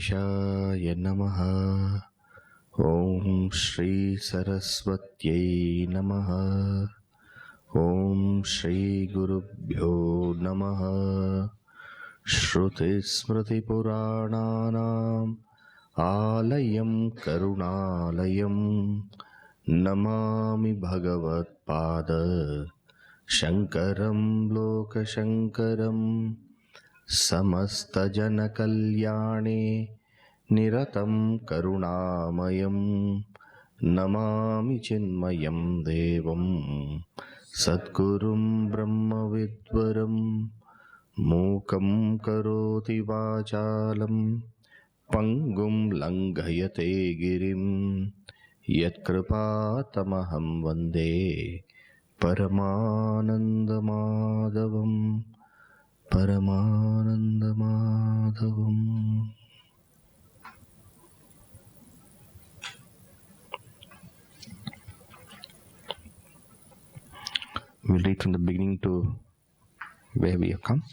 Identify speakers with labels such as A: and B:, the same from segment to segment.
A: Gणeshaya Namaha. Om Shri Saraswatyai Namaha. Om Shri Gurubhyo Namaha. Shruti Smriti Purananam Alayam Karunalayam Namami Bhagavad Pada Shankaram Loka Shankaram Samasta Jana Kalyane Niratam Karunamayam Namami Chinmayam Devam Sadgurum Brahma Vidvaram Mukam Karoti Vachalam Pangum Langhayate Girim Yat Kripatamaham Vande Paramananda Madhavam Paramananda Madhavam. We'll read from the beginning to where we have come.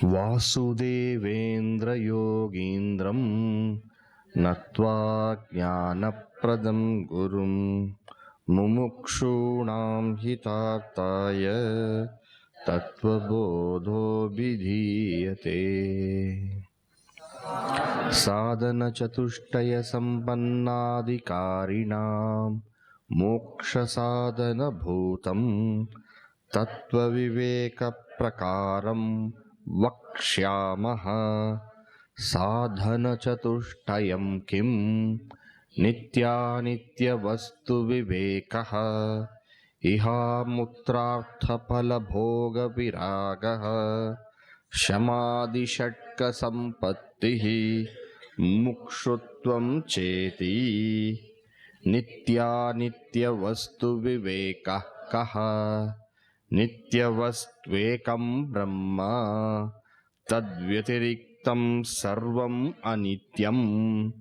A: Vasudevendra Yogindram Natva Jnanapradam Gurum Mumukshunam Hitartaya Tattvabodho Vidhiyate. Sadhana Chatushtaya Sampannadhikarinam Moksha Sadhana Bhutam Tattva Viveka Prakaram Vakshyamaha. Sadhana Chatushtayam Kim Nitya Nitya Vastu Vivekaha Iha Mutrartha Phala Bhoga Viragaha Shamadhi Shatka Sampattihi Mukshutvam Cheti Nitya Nitya Vastu Vivekah Kaha Nitya Vastvekam Brahma Tadvyatiriktam Sarvam Anityam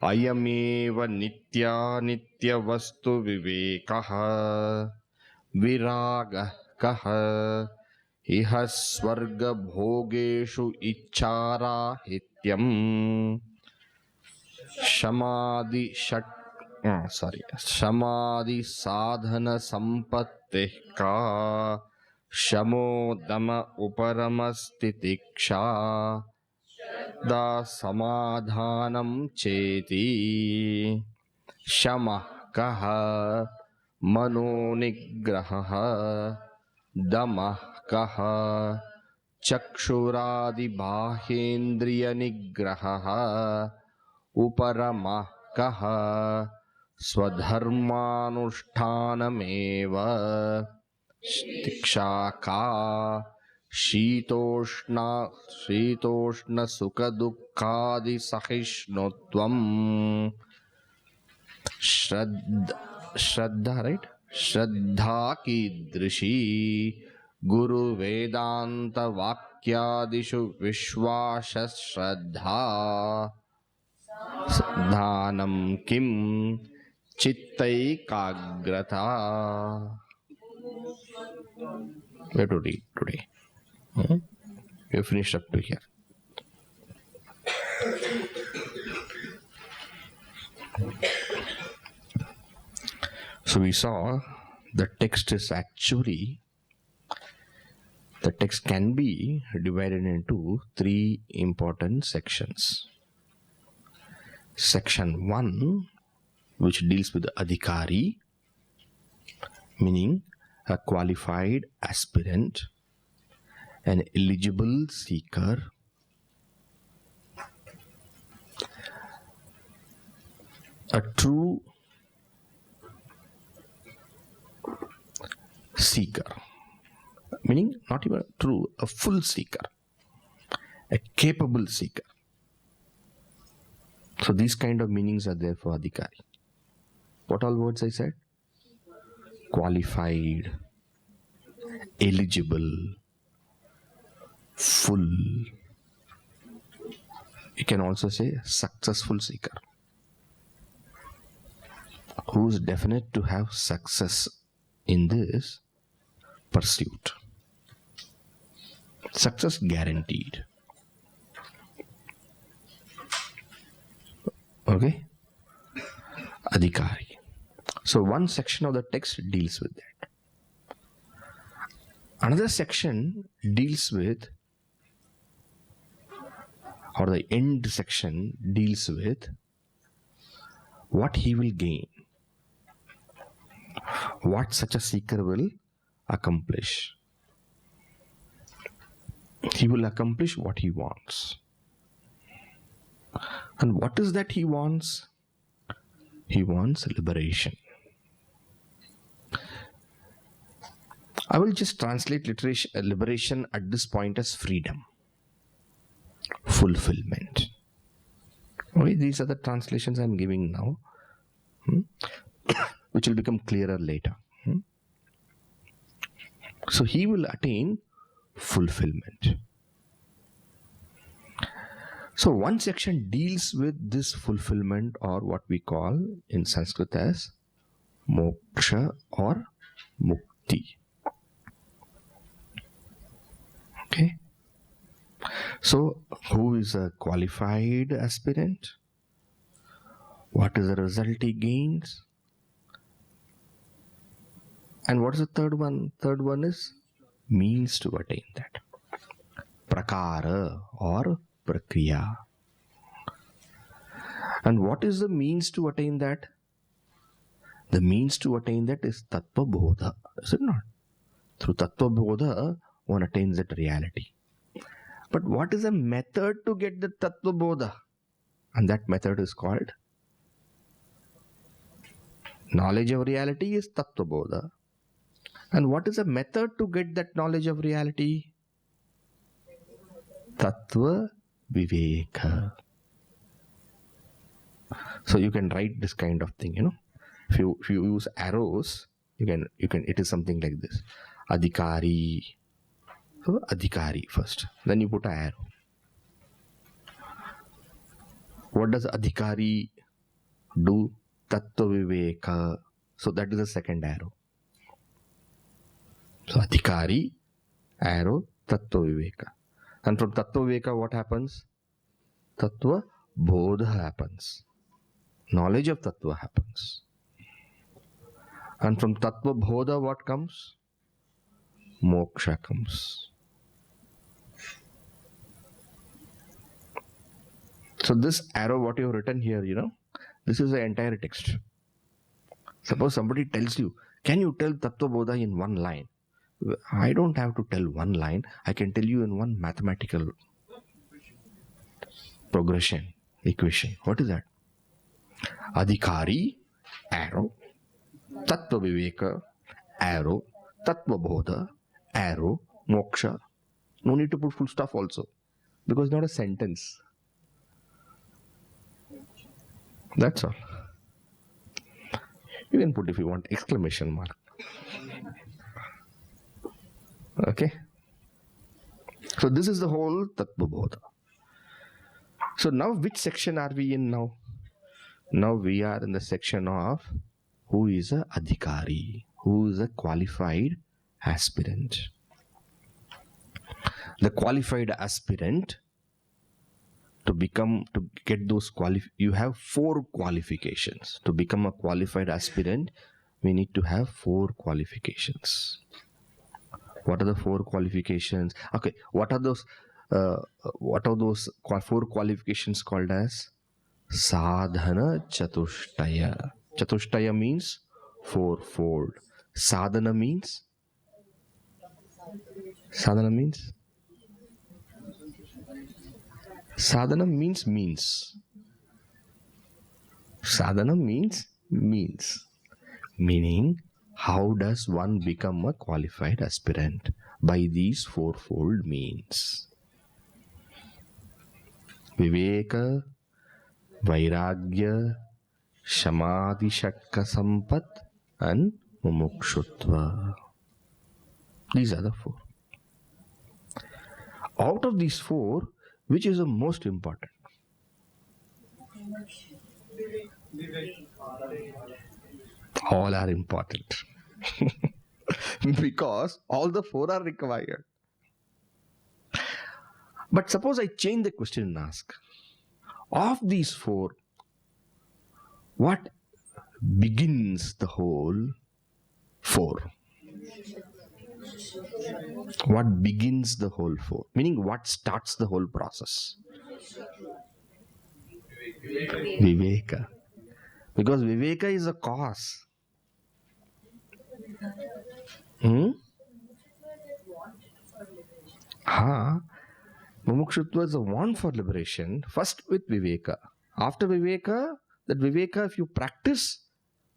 A: Ayameva Nitya Nitya Vastu Vivekaha Viragah Kaha Iha Swarga Bhogeshu Ichara Hityam Shamadhi Shamadhi Sadhana Sampattih Ka Shamo Dama Uparamasthitiksha Da Samadhanam Cheti Shamah Kaha Mano Nigraha Damah Kaha Chakshuradi Bahendriya Nigraha Uparamah Kaha Swadharmanushtanameva Tikshaka Shitoshna Sukha Dukkhadi Sahishnotvam Shraddha, right? Shraddha Kidrishi Guru Vedanta Vakyadishu Vishwasha Shraddha Dhanam Kim Chittai Kagrata. We have to read today. We finished up to here. So we saw the text can be divided into three important sections. Section 1, which deals with the Adhikari, meaning a qualified aspirant, an eligible seeker, a true seeker, meaning not even true, a full seeker, a capable seeker. So these kind of meanings are there for Adhikari. What all words I said? Qualified, eligible, full. You can also say successful seeker. who is definite to have success in this pursuit. Success guaranteed. Okay? Adhikari. So one section of the text deals with that. Another section deals with, or the end section deals with, what he will gain, what such a seeker will accomplish. He will accomplish what he wants. And what is that he wants? He wants liberation. I will just translate liberation at this point as freedom, fulfillment. Okay, these are the translations I am giving now, which will become clearer later. So he will attain fulfillment. So one section deals with this fulfillment, or what we call in Sanskrit as moksha or mukti. Okay. So who is a qualified aspirant? What is the result he gains? And what is the third one? Third one is means to attain that. Prakara or prakriya. And what is the means to attain that? The means to attain that is Tattvabodha, is it not? Through Tattvabodha, one attains that reality. But what is a method to get the Tattvabodha? And that method is called knowledge of reality is Tattvabodha. And what is a method to get that knowledge of reality? Tattva Viveka. So you can write this kind of thing, If you use arrows, you can it is something like this. Adhikari. So Adhikari first. Then you put an arrow. What does Adhikari do? Tattva Viveka. So that is the second arrow. So Adhikari, arrow, Tattva Viveka. And from Tattva Viveka what happens? Tattva Bodha happens. Knowledge of Tattva happens. And from Tattva Bodha what comes? Moksha comes. So this arrow what you have written here, this is the entire text. Suppose somebody tells you, can you tell Tattvabodha in one line? I don't have to tell one line. I can tell you in one mathematical progression, equation. What is that? Adhikari, arrow, Tattva Viveka, arrow, Tattvabodha, arrow, moksha. No need to put full stop also, because it's not a sentence. That's all. You can put, if you want, exclamation mark. Okay. So this is the whole Tattvabodha. So now which section are we in now? Now we are in the section of who is a Adhikari, who is a qualified aspirant. The qualified aspirant, to get those you have 4 qualifications. To become a qualified aspirant, we need to have 4 qualifications. What are the 4 qualifications? Okay, what are those 4 qualifications called as? Sadhana Chatushtaya. Chatushtaya means fourfold. Sadhana means? Sadhana means? Sadhana means means. Sadhana means means. Meaning, how does one become a qualified aspirant? By these fourfold means. Viveka, Vairagya, Shamadhi Shatka Sampat, and Mumukshutva. These are the 4. Out of these 4, which is the most important? All are important. Because all the four are required. But suppose I change the question and ask, of these four, what begins the whole four? What begins the whole four? Meaning, what starts the whole process? Viveka. Because Viveka is a cause. Mumukshutva is a want for liberation, first with Viveka. After Viveka, that Viveka, if you practice,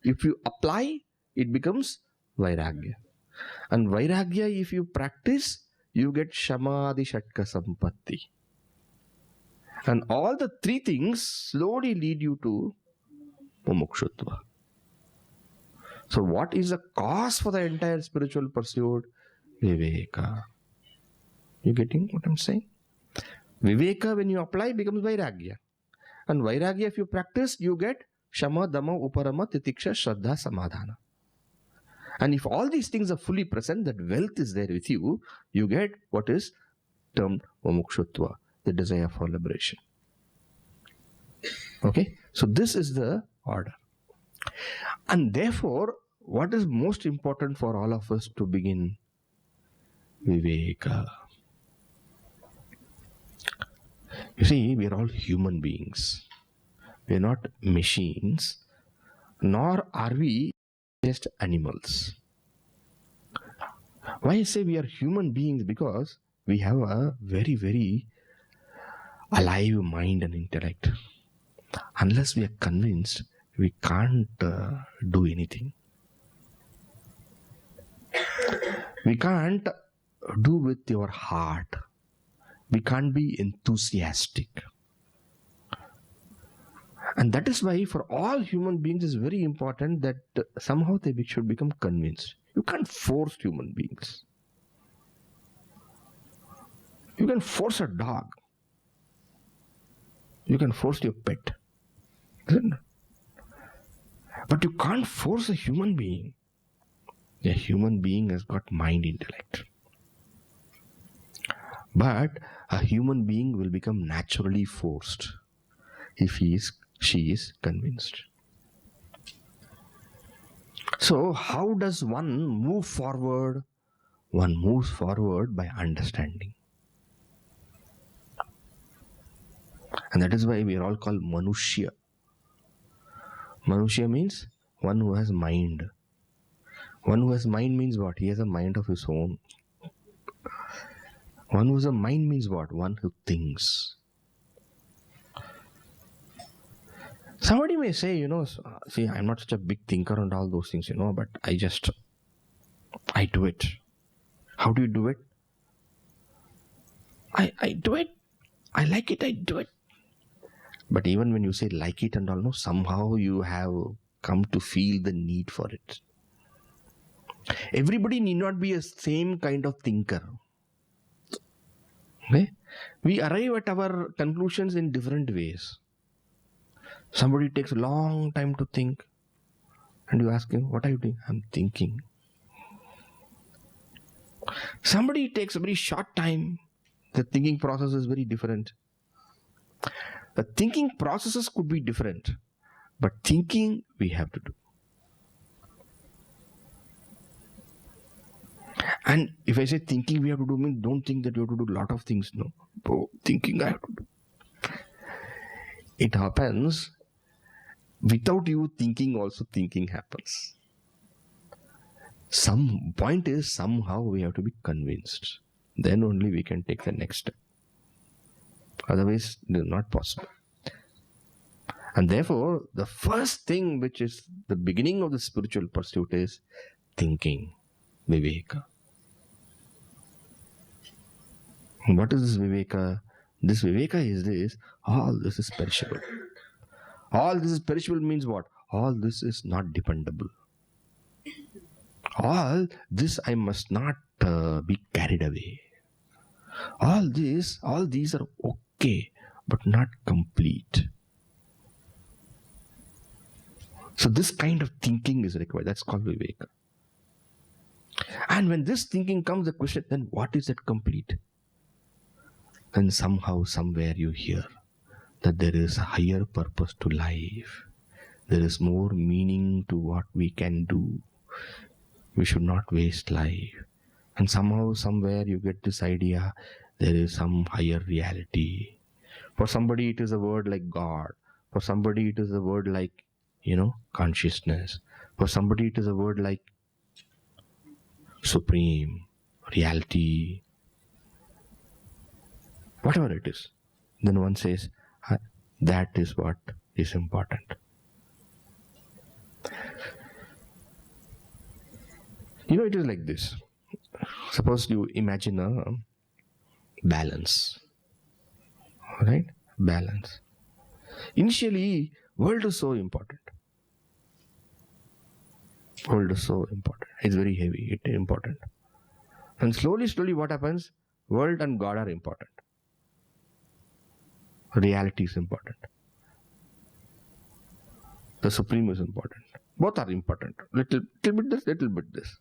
A: if you apply, it becomes Vairagya. And Vairagya, if you practice, you get Shamadhi Shatka Sampatti. And all the three things slowly lead you to Mumukshutva. So what is the cause for the entire spiritual pursuit? Viveka. You getting what I'm saying? Viveka, when you apply, becomes Vairagya. And Vairagya, if you practice, you get Shama, Dama, Uparama, Titiksha, Shraddha, Samadhana. And if all these things are fully present, that wealth is there with you, you get what is termed Mumukshutva, the desire for liberation. Okay? So this is the order. And therefore, what is most important for all of us to begin? Viveka. You see, we are all human beings. We are not machines, nor are we just animals. Why I say we are human beings? Because we have a very, very alive mind and intellect. Unless we are convinced, we can't do anything. We can't do with your heart. We can't be enthusiastic. And that is why for all human beings it's very important that somehow they should become convinced. You can't force human beings. You can force a dog. You can force your pet. Isn't it? But you can't force a human being. A human being has got mind, intellect. But a human being will become naturally forced if she is convinced. So how does one move forward? One moves forward by understanding. And that is why we are all called Manushya. Manushya means one who has mind. One who has mind means what? He has a mind of his own. One who has a mind means what? One who thinks. Somebody may say, see, I'm not such a big thinker and all those things, but I do it. How do you do it? I do it. I like it, I do it. But even when you say like it and all, no, somehow you have come to feel the need for it. Everybody need not be a same kind of thinker. Okay? We arrive at our conclusions in different ways. Somebody takes a long time to think. And you ask him, what are you doing? I'm thinking. Somebody takes a very short time. The thinking process is very different. The thinking processes could be different. But thinking we have to do. And if I say thinking we have to do, means don't think that you have to do a lot of things. No. Thinking I have to do. It happens without you thinking, also thinking happens. Some point is somehow we have to be convinced. Then only we can take the next step. Otherwise, it is not possible. And therefore, the first thing which is the beginning of the spiritual pursuit is thinking. Viveka. What is this Viveka? This Viveka is this, all this is perishable. All this is perishable means what? All this is not dependable. All this I must not be carried away. All these are okay, but not complete. So this kind of thinking is required. That's called viveka. And when this thinking comes, the question, then what is that complete? And somehow, somewhere you hear that there is a higher purpose to life. There is more meaning to what we can do. We should not waste life. And somehow, somewhere you get this idea, there is some higher reality. For somebody, it is a word like God. For somebody, it is a word like, consciousness. For somebody, it is a word like supreme, reality, whatever it is. Then one says, that is what is important. It is like this. Suppose you imagine a balance. Right? Balance. Initially, world is so important. World is so important. It's very heavy. It's important. And slowly, what happens? World and God are important. Reality is important. The Supreme is important. Both are important. Little bit this, little bit this.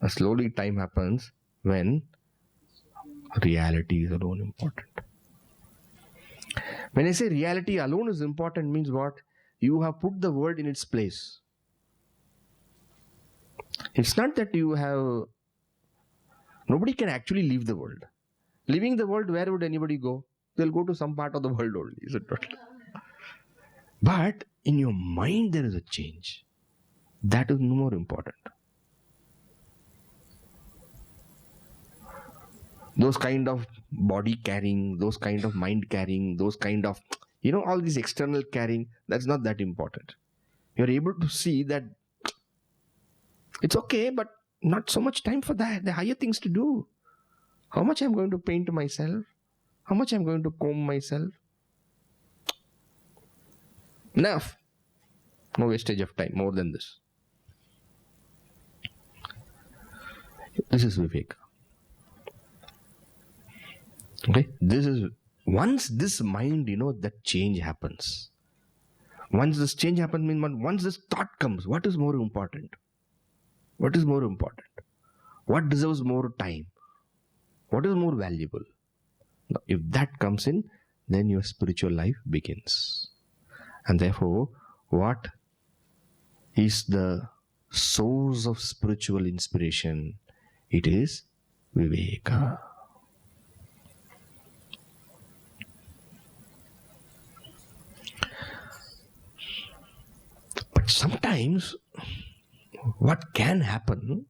A: And slowly time happens when reality is alone important. When I say reality alone is important means what? You have put the world in its place. It's not that nobody can actually leave the world. Leaving the world, where would anybody go? They'll go to some part of the world only, is it not? But in your mind there is a change. That is more important. Those kind of body carrying, those kind of mind carrying, those kind of, all these external carrying, that's not that important. You're able to see that it's okay, but not so much time for that. There are higher things to do. How much I'm going to paint myself? How much I'm going to comb myself? Enough. No wastage of time more than this. This is Viveka. Okay? This is, once this mind, that change happens. Once this change happens, means once this thought comes, what is more important? What is more important? What deserves more time? What is more valuable? Now, if that comes in, then your spiritual life begins. And therefore, what is the source of spiritual inspiration? It is Viveka. But sometimes, what can happen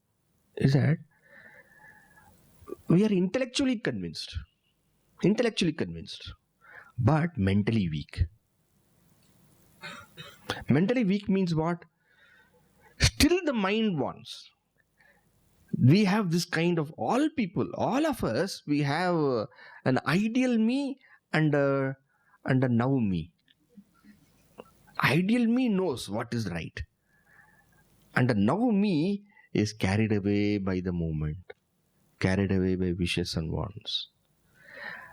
A: is that we are intellectually convinced, but mentally weak. Mentally weak means what? Still the mind wants. We have this kind of, all people, all of us, we have an ideal me and a now me. Ideal me knows what is right. And the now me is carried away by the moment, carried away by wishes and wants.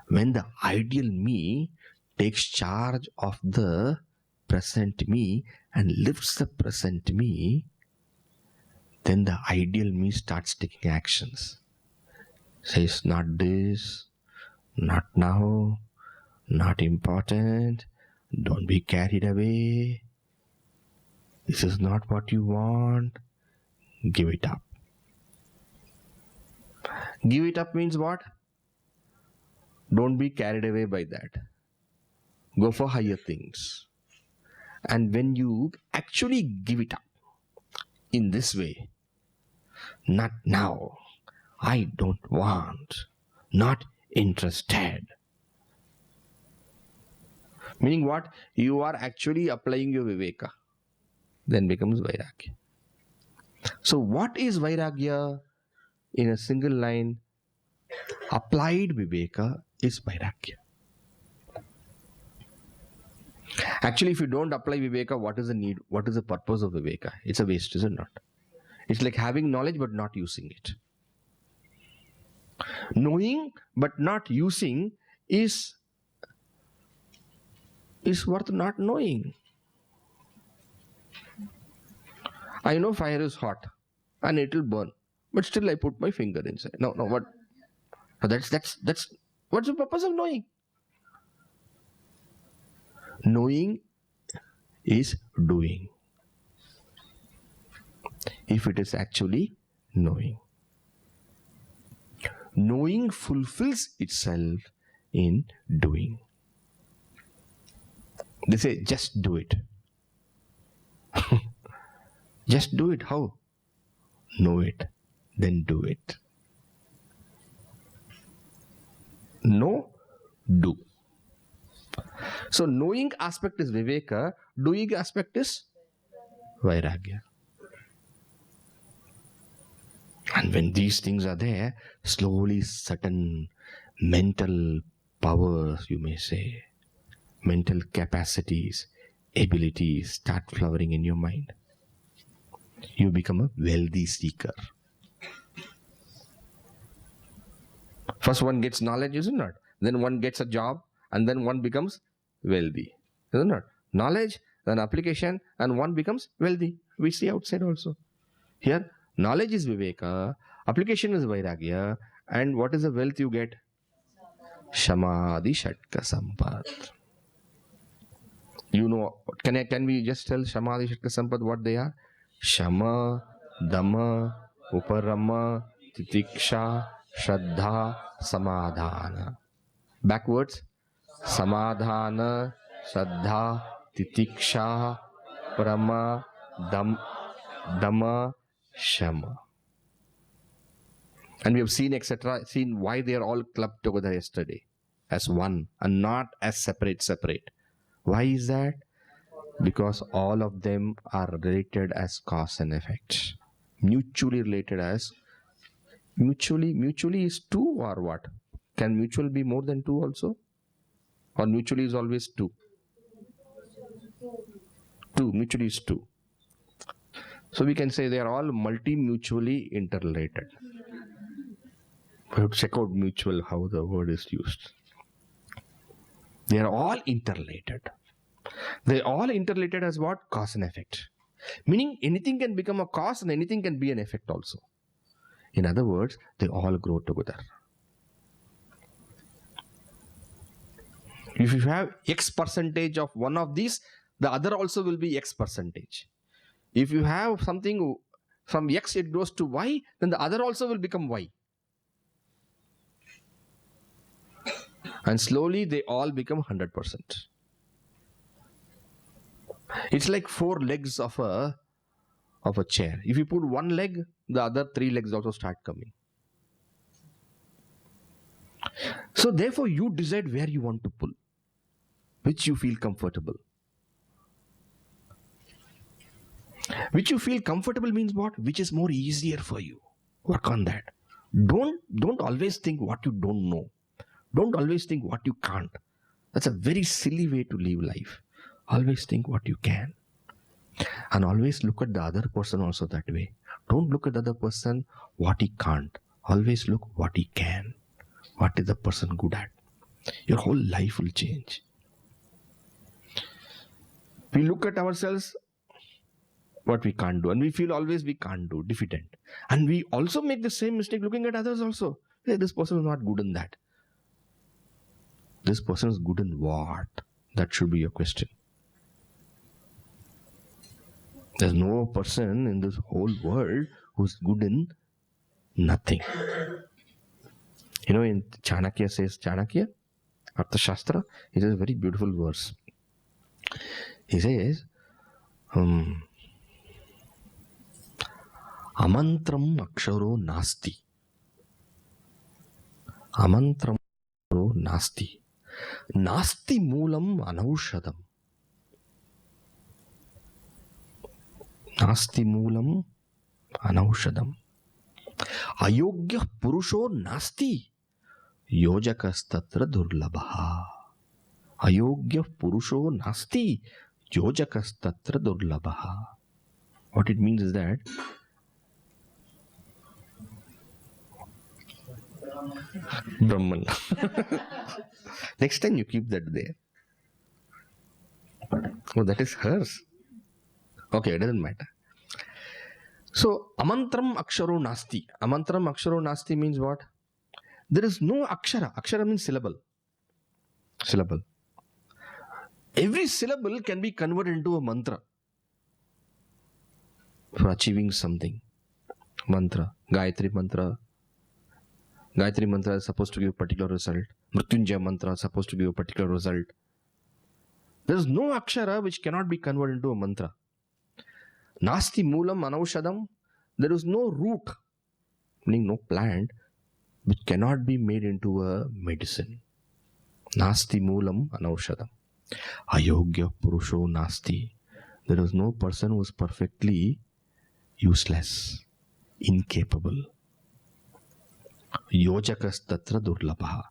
A: When the ideal me takes charge of the present me and lifts the present me, then the ideal me starts taking actions. Says, not this, not now, not important, don't be carried away. This is not what you want. Give it up. Give it up means what? Don't be carried away by that. Go for higher things. And when you actually give it up in this way, not now, I don't want, not interested. Meaning what? You are actually applying your Viveka. Then becomes Vairagya. So what is Vairagya? In a single line, applied Viveka is Vairagya. Actually, if you don't apply Viveka, what is the need? What is the purpose of Viveka? It's a waste, is it not? It's like having knowledge but not using it. Knowing but not using is worth not knowing. I know fire is hot and it will burn, but still I put my finger inside. No, what? That's what's the purpose of knowing? Knowing is doing. If it is actually knowing. Knowing fulfills itself in doing. They say, just do it. Just do it. How? Know it, then do it. Know, do. So knowing aspect is viveka, doing aspect is vairagya. And when these things are there, slowly certain mental powers, you may say, mental capacities, abilities start flowering in your mind. You become a wealthy seeker. First one gets knowledge, isn't it? Then one gets a job, and then one becomes wealthy, isn't it? Knowledge, then application, and one becomes wealthy. We see outside also. Here, knowledge is viveka, application is vairagya, and what is the wealth you get? Samadhi Shatka Sampad. You know, can we just tell Samadhi Shatka Sampad what they are? Shama, Dhamma, Uparama, Titiksha, Shraddha, Samadhana. Backwards. Samadhana, Shraddha, Titiksha, Parama, Dhamma, Shama. And we have seen, etc., seen why they are all clubbed together yesterday as one and not as separate. Why is that? Because all of them are related as cause and effect. Mutually related as mutually is two or what? Can mutual be more than two also? Or mutually is always two? Two, mutually is two. So we can say they are all multi-mutually interrelated. We have to check out mutual, how the word is used. They are all interrelated. They are all interrelated as what? Cause and effect. Meaning anything can become a cause and anything can be an effect also. In other words, they all grow together. If you have X percentage of one of these, the other also will be X percentage. If you have something from X, it goes to Y, then the other also will become Y. And slowly they all become 100%. It's like four legs of a chair. If you put one leg, the other three legs also start coming. So therefore you decide where you want to pull, which you feel comfortable. Which you feel comfortable means what? Which is more easier for you. Work on that. Don't always think what you don't know. Don't always think what you can't. That's a very silly way to live life. Always think what you can. And always look at the other person also that way. Don't look at the other person what he can't. Always look what he can. What is the person good at? Your whole life will change. We look at ourselves what we can't do, and we feel always we can't do, diffident. And we also make the same mistake looking at others also. Hey, this person is not good in that. This person is good in what? That should be your question. There's no person in this whole world who's good in nothing. You know, in Chanakya says, Chanakya, Artha Shastra, he says a very beautiful verse. He says, Amantram aksharo nasti. Amantram aksharo nasti. Nasti moolam anaushadam. Nasti moolam anaushadam. Ayogya purusho nasti. Yojakastatra durlabha. Ayogya purusho nasti. Yojakastatra durlabha. What it means is that Brahman. Next time you keep that there. Oh, that is hers. Okay, it doesn't matter. So, amantram aksharo nasti. Amantram aksharo nasti means what? There is no akshara. Akshara means syllable. Syllable. Every syllable can be converted into a mantra for achieving something. Mantra. Gayatri mantra. Gayatri mantra is supposed to give a particular result. Mrityunjaya mantra is supposed to give a particular result. There is no akshara which cannot be converted into a mantra. Nasti moolam anaushadam. There is no root, meaning no plant, which cannot be made into a medicine. Nasti moolam anaushadam. Ayogya purusho nasti. There is no person who is perfectly useless, incapable. Yojakas tatra durlabha.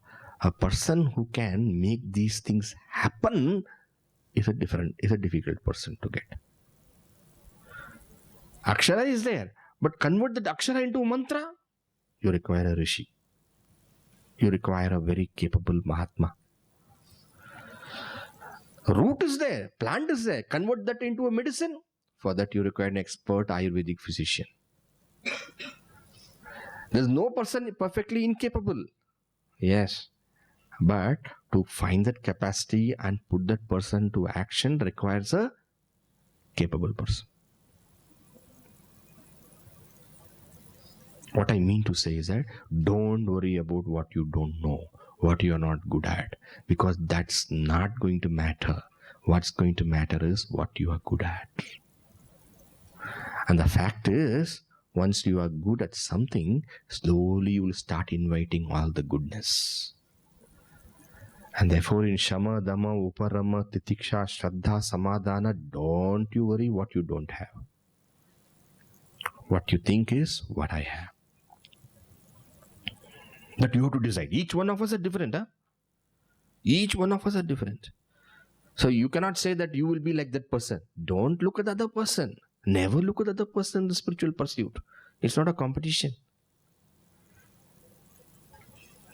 A: A person who can make these things happen is a difficult person to get. Akshara is there, but convert that akshara into a mantra, you require a rishi. You require a very capable Mahatma. Root is there, plant is there, convert that into a medicine. For that you require an expert Ayurvedic physician. There is no person perfectly incapable. Yes, but to find that capacity and put that person to action requires a capable person. What I mean to say is that don't worry about what you don't know, what you are not good at, because that's not going to matter. What's going to matter is what you are good at. And the fact is, once you are good at something, slowly you will start inviting all the goodness. And therefore in Shama, Dhamma, Uparama, Titiksha, Shraddha, Samadhana, don't you worry what you don't have. What you think is what I have. But you have to decide. Each one of us are different. Each one of us are different. So you cannot say that you will be like that person. Don't look at the other person. Never look at the other person in the spiritual pursuit. It's not a competition.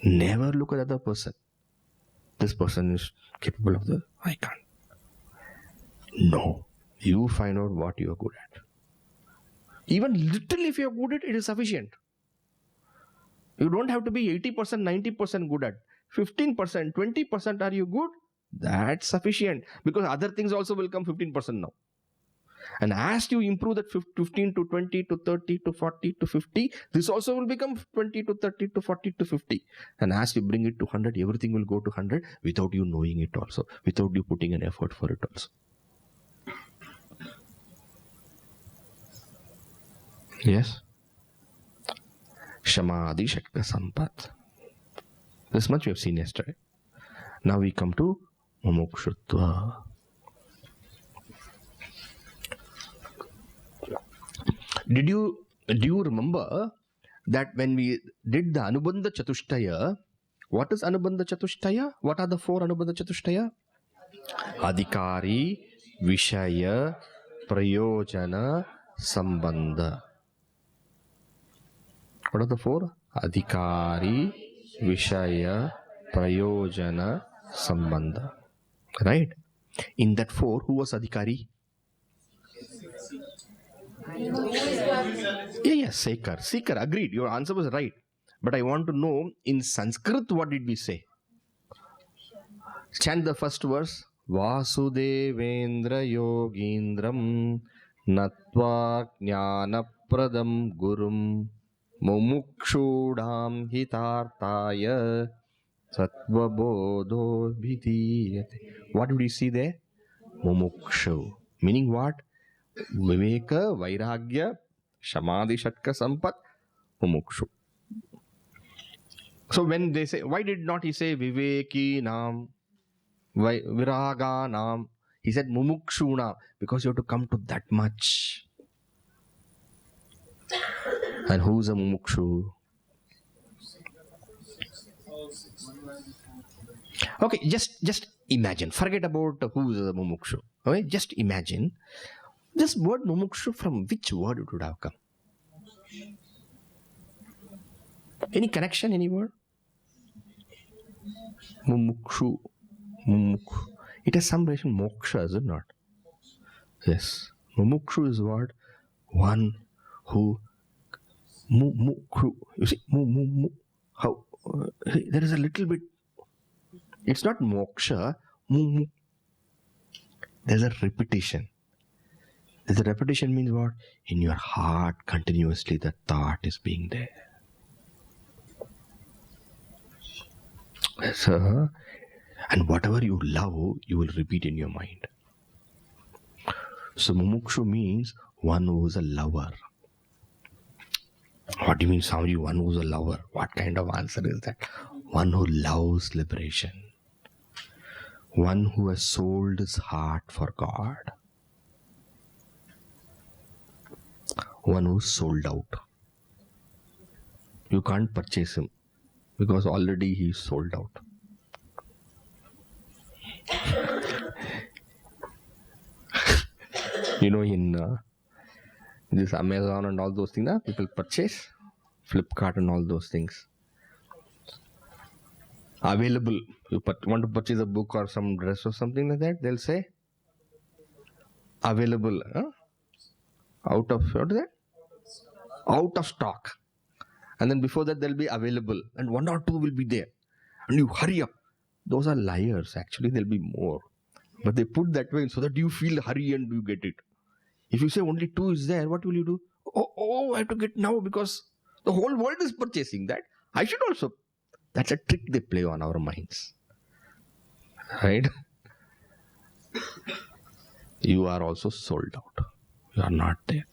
A: Never look at the other person. This person is capable of the, I can't. No. You find out what you are good at. Even little if you are good at it is sufficient. You don't have to be 80%, 90% good at. 15%, 20% are you good? That's sufficient. Because other things also will come 15% now. And as you improve that 15 to 20 to 30 to 40 to 50, this also will become 20 to 30 to 40 to 50. And as you bring it to 100, everything will go to 100 without you knowing it also. Without you putting an effort for it also. Yes? Shamadhi Shatka Sampat. This much we have seen yesterday. Now we come to Mumukshutva. Do you remember that when we did the Anubandha Chatushtaya, what is Anubandha Chatushtaya? What are the four Anubandha Chatushtaya? Adhikari, Vishaya, Prayojana, Sambandha. What are the four? Adhikari, Vishaya, Prayojana, Sambandha. Right? In that four, who was Adhikari? Yeah, seeker, agreed. Your answer was right. But I want to know, in Sanskrit, what did we say? Chant the first verse. Vasudevendra yogindram natva jnana pradam gurum mumukshudam hitartaya tattvabodho bhidiyate. What did we see there? Mumukshu. Meaning what? Viveka, Vairagya, Shamadhi, Shatka, Sampat, Mumukshu. So when they say, why did not he say Viveki Nam, Viraga Nam? He said Mumukshu Nam, because you have to come to that much. And who's a Mumukshu? Okay, just imagine. Forget about who's a Mumukshu. Okay, just imagine. This word Mumukshu, from which word it would have come? Any connection, any word? Mumukshu. Mumukshu. It has some relation Moksha, is it not? Yes. Mumukshu is what? One who you see, how there is a little bit. It's not moksha. There's a repetition. The repetition means what? In your heart, continuously the thought is being there. So, and whatever you love, you will repeat in your mind. So mumukshu means one who is a lover. What do you mean, Swamiji, one who is a lover? What kind of answer is that? One who loves liberation. One who has sold his heart for God. One who is sold out. You can't purchase him because already he is sold out. In this Amazon and all those things, people purchase, Flipkart and all those things. Available. You want to purchase a book or some dress or something like that, they'll say available. Out of, what is that? Out of stock. And then before that they'll be available and 1 or 2 will be there. And you hurry up. Those are liars. Actually, there'll be more. But they put that way so that you feel hurry and you get it. If you say only 2 is there, what will you do? Oh, I have to get now because the whole world is purchasing that. I should also. That's a trick they play on our minds. Right? You are also sold out. You are not there.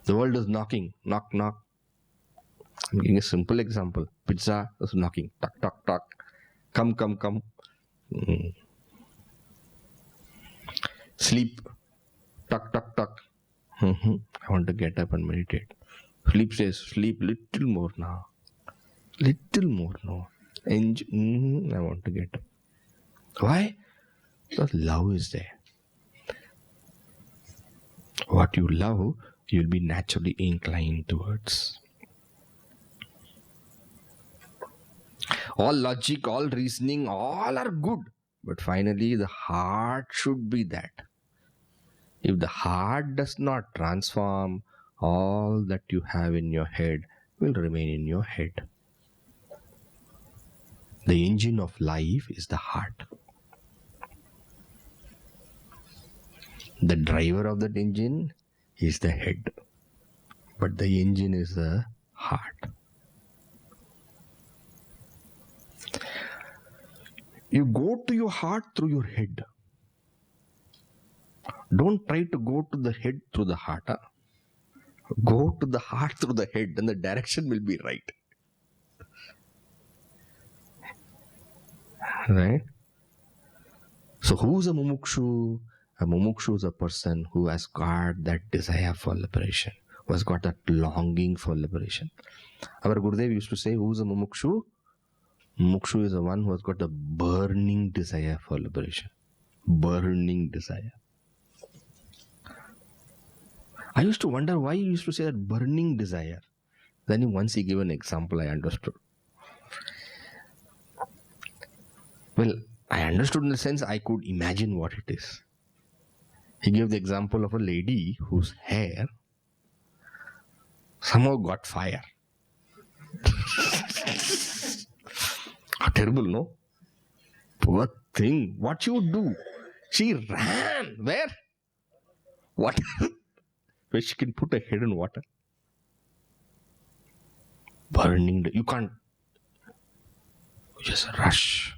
A: The world is knocking. Knock, knock. I'm giving a simple example. Pizza is knocking. Tuck, tuck, tuck. Come, come, come. Sleep. Tuck, tuck, tuck. I want to get up and meditate. Sleep says, sleep little more now. Little more now. I want to get up. Why? Because love is there. What you love, you'll be naturally inclined towards. All logic, all reasoning, all are good. But finally, the heart should be that. If the heart does not transform, all that you have in your head will remain in your head. The engine of life is the heart. The driver of that engine is the head. But the engine is the heart. You go to your heart through your head. Don't try to go to the head through the heart. Go to the heart through the head and the direction will be right. Right? So who's a mumukshu? A mumukshu is a person who has got that desire for liberation, who has got that longing for liberation. Our Gurudev used to say, who's a mumukshu? Mumukshu is the one who has got the burning desire for liberation. Burning desire. I used to wonder why he used to say that burning desire. Then once he gave an example, I understood. Well, I understood in the sense I could imagine what it is. He gave the example of a lady whose hair somehow got fire. Terrible, no? Poor thing. What she would do? She ran. Where? Water. Where she can put her head in water. Burning. You can't just rush.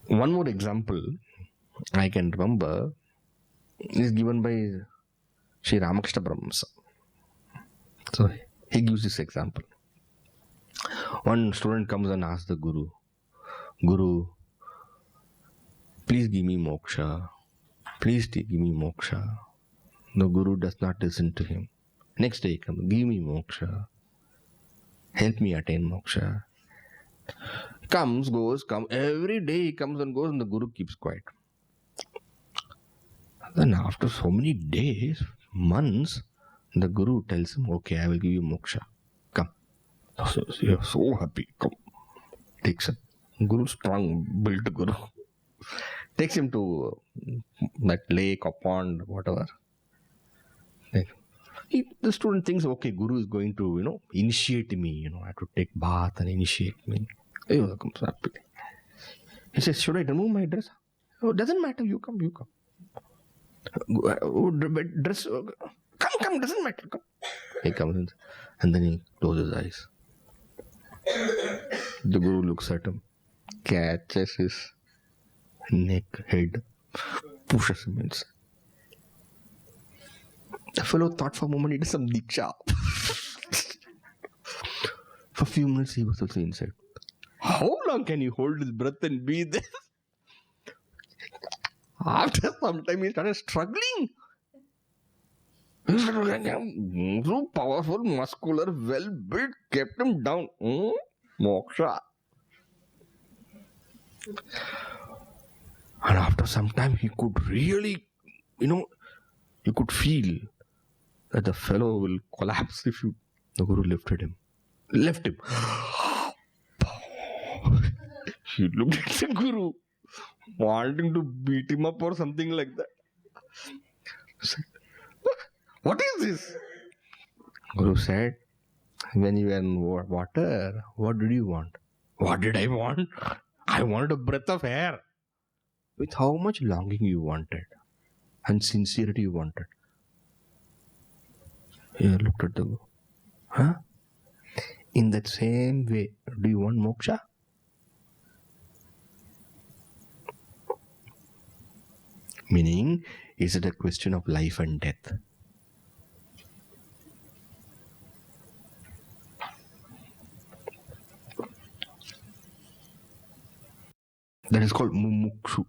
A: One more example I can remember is given by Sri Ramakrishna Brahmasa. So he gives this example. One student comes and asks the Guru, Guru, please give me moksha. Please give me moksha. The Guru does not listen to him. Next day he comes, give me moksha. Help me attain moksha. Comes, goes, comes. Every day he comes and goes and the Guru keeps quiet. Then after so many days, months, the Guru tells him, okay, I will give you moksha. Come. So you're so happy. Come. Takes it. Guru strong, built Guru. Takes him to that lake or pond, whatever. The student thinks, okay, Guru is going to, initiate me. I have to take bath and initiate me. He says, should I remove my dress? Oh, doesn't matter. You come. Dress. Come. Doesn't matter. Come. He comes in, and then he closes his eyes. The Guru looks at him, catches his neck, head, pushes him inside. The fellow thought for a moment, it is some diksha. For a few minutes, he was also inside. How long can you hold his breath and be there? After some time, he started struggling. So powerful, muscular, well built, kept him down. Moksha. And after some time, he could really, you could feel that the fellow will collapse if the Guru left him. He looked at the Guru, wanting to beat him up or something like that. Said, what is this? Guru said, when you were in water, what did you want? What did I want? I wanted a breath of air. With how much longing you wanted and sincerity you wanted. He looked at the Guru. Huh? In that same way, do you want moksha? Meaning, is it a question of life and death? That is called mumukshu.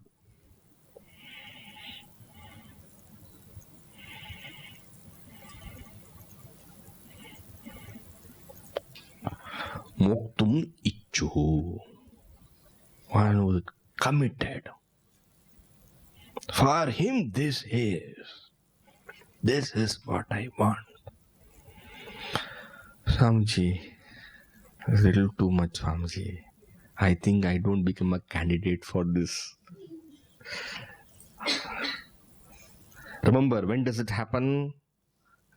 A: Moktum ichuhu. One who is committed. For him, this is what I want. Swamiji, a little too much, Swamiji. I think I don't become a candidate for this. Remember, when does it happen?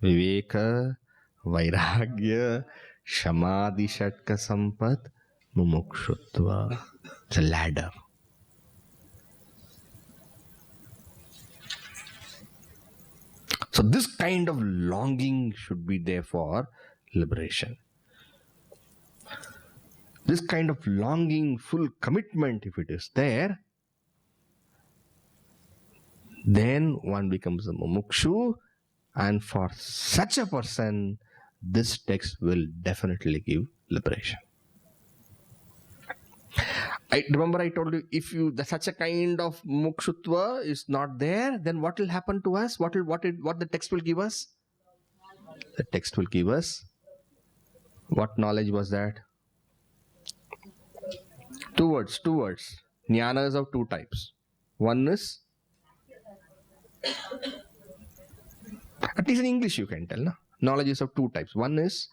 A: Viveka, Vairagya, Shamadhi Shatka Sampat, Mumukshutva. It's a ladder. So this kind of longing should be there for liberation. This kind of longing, full commitment, if it is there, then one becomes a mumukshu, and for such a person, this text will definitely give liberation. I told you, if such a kind of mukshutva is not there, then what will happen to us? What the text will give us? The text will give us, what knowledge was that? Two words. Jnana is of two types. One is, at least in English you can tell, no? Knowledge is of two types. One is,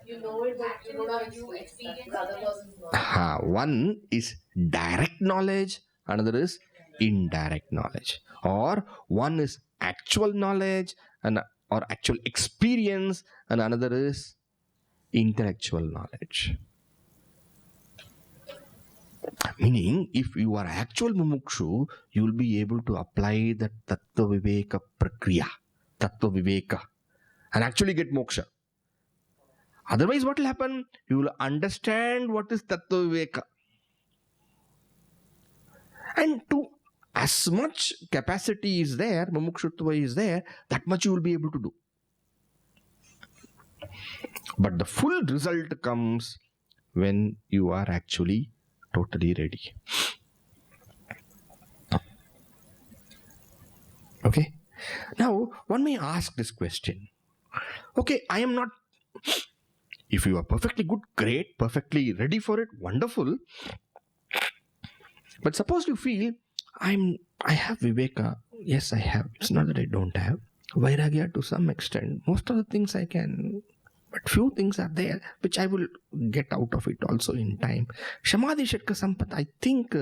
B: you know it, but you don't have to experience other person's knowledge.
A: One is direct knowledge, another is indirect knowledge. Or one is actual knowledge or actual experience, and another is intellectual knowledge. Meaning, if you are actual mumukshu, you will be able to apply the Tattvabodha prakriya, Tattvabodha, and actually get moksha. Otherwise, what will happen? You will understand what is Tattvabodha. And to as much capacity is there, mumukshutva is there, that much you will be able to do. But the full result comes when you are actually totally ready. Okay? Now, one may ask this question. Okay, I am not... If you are perfectly good, great, perfectly ready for it, wonderful. But suppose you feel, I have viveka. Yes, I have. It's not that I don't have. Vairagya to some extent. Most of the things I can But few things are there which I will get out of it also in time. Shamadhi Shatka Sampat, I think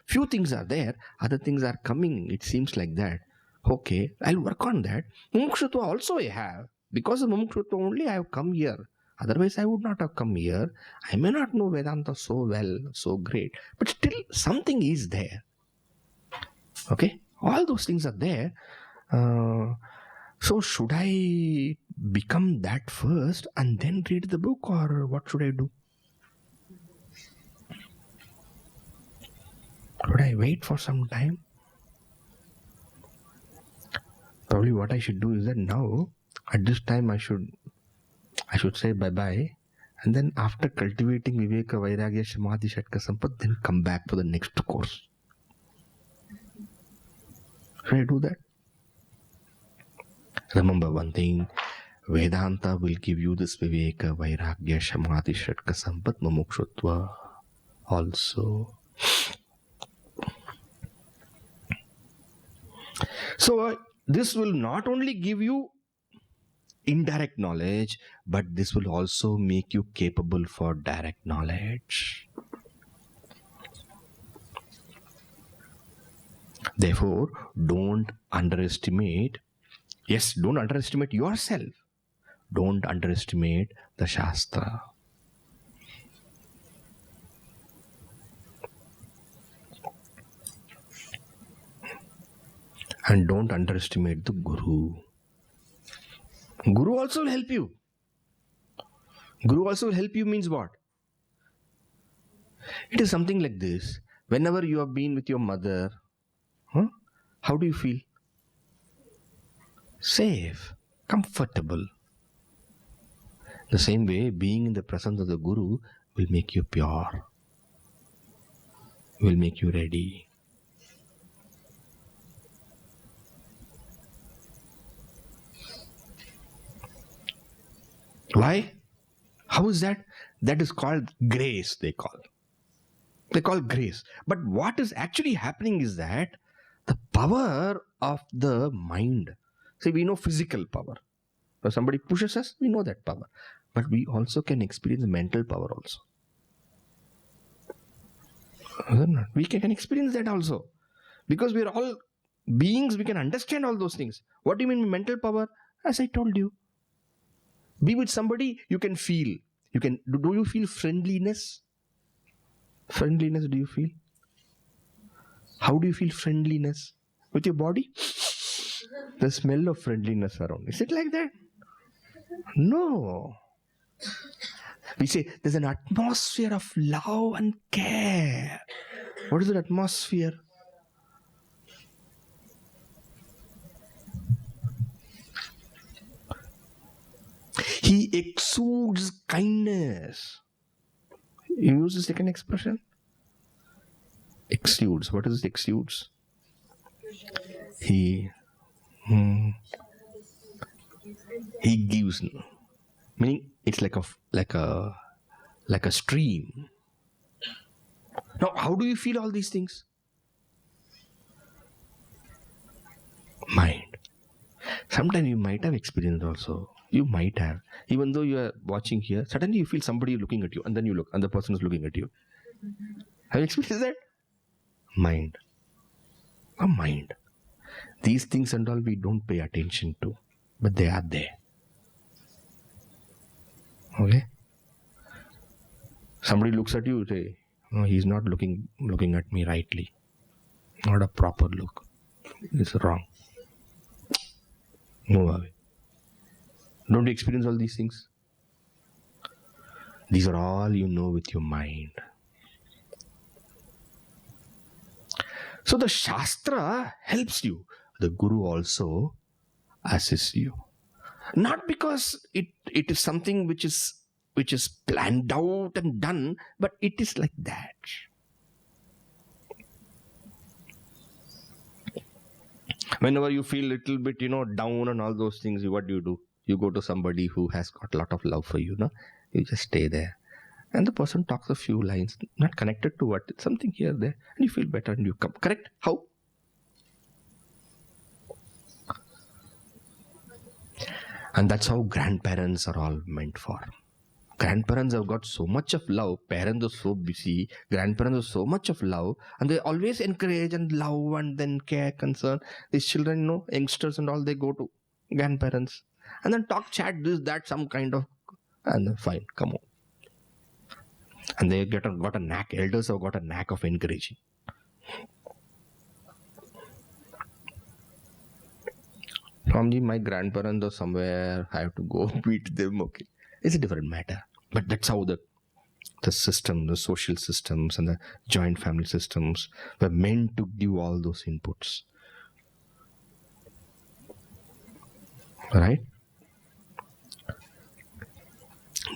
A: few things are there, other things are coming. It seems like that. Okay, I'll work on that. Mumukshutva also I have. Because of Mumukshutva only I have come here. Otherwise, I would not have come here. I may not know Vedanta so well, so great, but still something is there. Okay, all those things are there. So should I become that first and then read the book, or what should I do? Should I wait for some time? Probably what I should do is that now, at this time, I should say bye-bye, and then after cultivating Viveka, Vairagya, Samadhi, Shatka, Sampat, then come back for the next course. Should I do that? Remember one thing, Vedanta will give you this Viveka, Vairagya, Samadhi, Shatka, Sampat, Mumukshutva also. So this will not only give you indirect knowledge, but this will also make you capable for direct knowledge. Therefore, don't underestimate yourself. Don't underestimate the Shastra. And don't underestimate the Guru. Guru also will help you. Guru also will help you means what? It is something like this. Whenever you have been with your mother, how do you feel? Safe, comfortable. The same way, being in the presence of the Guru will make you pure, will make you ready. Why? How is that? That is called grace, they call. They call grace. But what is actually happening is that the power of the mind. See, we know physical power. When somebody pushes us, we know that power. But we also can experience mental power also. We can experience that also. Because we are all beings, we can understand all those things. What do you mean by mental power? As I told you. Be with somebody, you can feel. Do you feel friendliness? Friendliness, do you feel? How do you feel friendliness? With your body? The smell of friendliness around. Is it like that? No. We say there's an atmosphere of love and care. What is that atmosphere? He exudes kindness. You use the second expression? Exudes. What is exudes? He gives. Meaning it's like a stream. Now, how do you feel all these things? Mind. Sometimes you might have experienced also. You might have. Even though you are watching here, suddenly you feel somebody looking at you, and then you look, and the person is looking at you. Have you experienced that? Mind. A mind. These things and all we don't pay attention to, but they are there. Okay? Somebody looks at you, say, no, he's not looking at me rightly. Not a proper look. It's wrong. Move away. Don't you experience all these things? These are all you know with your mind. So the Shastra helps you. The Guru also assists you. Not because it is something which is planned out and done, but it is like that. Whenever you feel a little bit, down and all those things, what do? You go to somebody who has got a lot of love for you, no? You just stay there. And the person talks a few lines, not connected to what, something here, there, and you feel better and you come. Correct? How? And that's how grandparents are all meant for. Grandparents have got so much of love. Parents are so busy. Grandparents are so much of love. And they always encourage and love and then care, concern. These children, youngsters and all, they go to grandparents. And then talk, chat, this, that, some kind of... And then fine, come on. And they got a knack. Elders have got a knack of encouraging. Swamiji, my grandparents are somewhere. I have to go meet them. Okay. It's a different matter. But that's how the system, the social systems and the joint family systems were meant to give all those inputs. Right?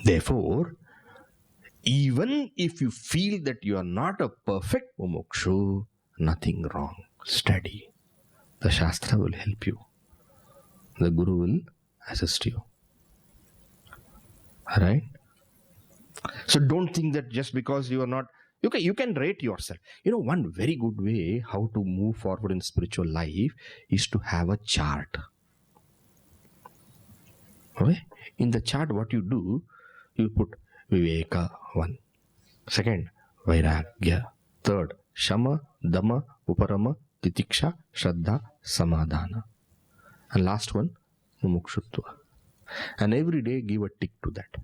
A: Therefore, even if you feel that you are not a perfect mumukshu, nothing wrong. Study. The Shastra will help you. The Guru will assist you. Alright? So don't think that just because you are not... You can rate yourself. One very good way how to move forward in spiritual life is to have a chart. Okay? In the chart, what you do, you put Viveka 1. Second, Vairagya. Third, Shama, Dama, Uparama, Titiksha, Shraddha, Samadhana. And last one, Mumukshutva. And every day give a tick to that.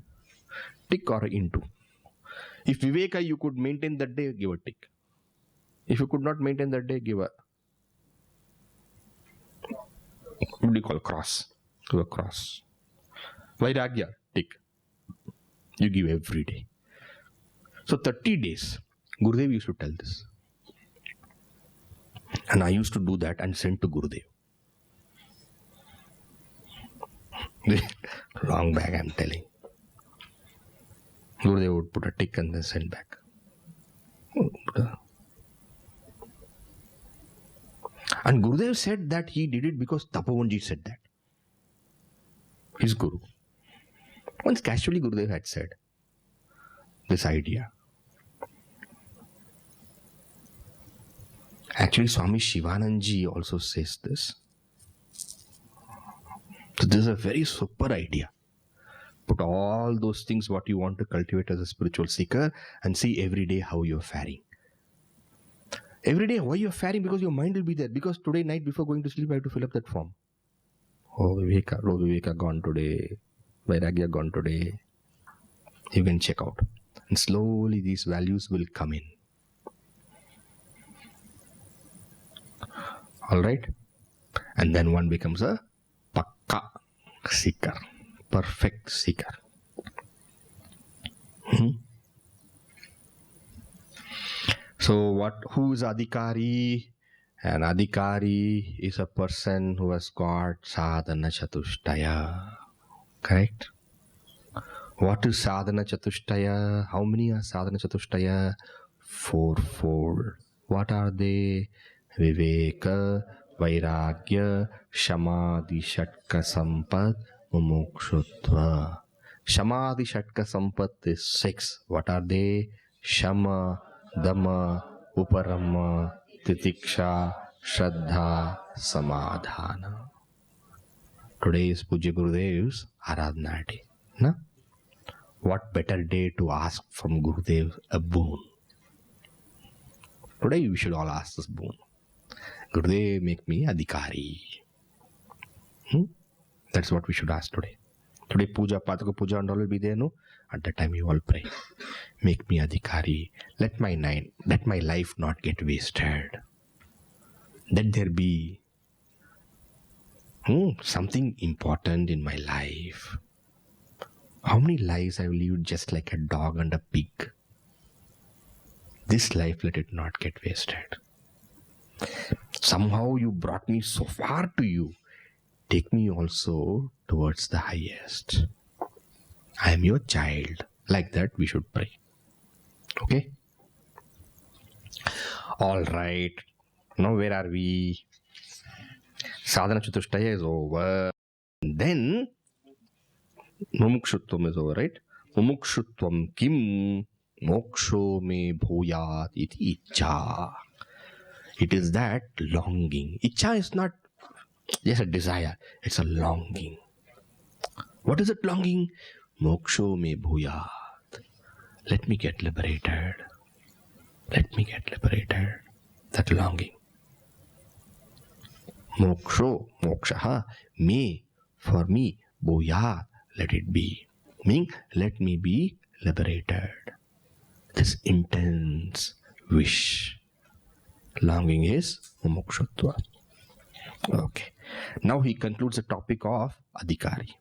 A: Tick or into. If Viveka you could maintain that day, give a tick. If you could not maintain that day, give a... What do you call cross? Give a cross. Vairagya, tick. You give every day. So 30 days. Gurudev used to tell this. And I used to do that and send to Gurudev. Long back, I'm telling. Gurudev would put a tick and then send back. And Gurudev said that he did it because Tattvabodha said that. His Guru. Once casually Gurudev had said this idea. Actually, Swami Shivanandaji also says this. So this is a very super idea. Put all those things what you want to cultivate as a spiritual seeker and see every day how you're faring. Every day why you're faring? Because your mind will be there. Because today night before going to sleep I have to fill up that form. Oh Viveka gone today. Vairagya gone today. You can check out. And slowly these values will come in. Alright? And then one becomes a Pakka seeker. Perfect seeker. So who is Adhikari? An Adhikari is a person who has got sadhana chatushtaya. Correct? What is sadhana chatushtaya? How many are sadhana chatushtaya? Fourfold. What are they? Viveka, Vairagya, Shamadhi, Shatka, Sampat, Mumukshutva. Shamadhi, Shatka, Sampat is 6. What are they? Shama, Dama, Uparama, Titiksha, Shraddha, Samadhana. Today is Puja Gurudev's Aradhana day. Na? What better day to ask from Gurudev a boon? Today we should all ask this boon. Gurudev, make me Adhikari. That's what we should ask today. Today puja, Pataka puja and all will be there, no? At that time you all pray. Make me Adhikari. Let my life not get wasted. Let there be something important in my life. How many lives I have lived just like a dog and a pig? This life, let it not get wasted. Somehow you brought me so far to you. Take me also towards the highest. I am your child. Like that we should pray. Okay? Alright. Now where are we? Sadhana Chatushtaya is over. Then Mumukshutvam is over, right? Mumukshutvam kim moksho me bhuyat iti icha. It is that longing. Icha is not just a desire, it's a longing. What is it longing? Moksho me bhuyat. Let me get liberated. Let me get liberated. That longing. Moksha, me, for me, bhuyat, let it be. Meaning, let me be liberated. This intense wish. Longing is mumukshutva. Okay. Now he concludes the topic of Adhikari.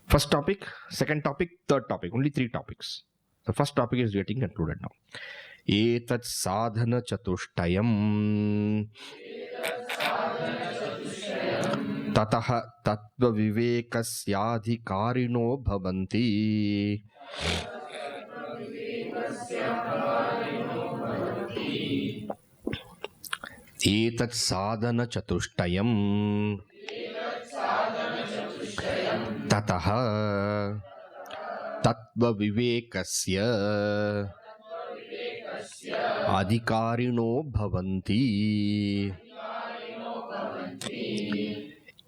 A: First topic, second topic, third topic. Only 3 topics. The first topic is getting concluded now. Etat sadhana chatushtayam tatah tattva vivekasyadhikarino bhavanti. Etat sadhana chatushtayam tatah tattva vivekasya adhikarino bhavanti.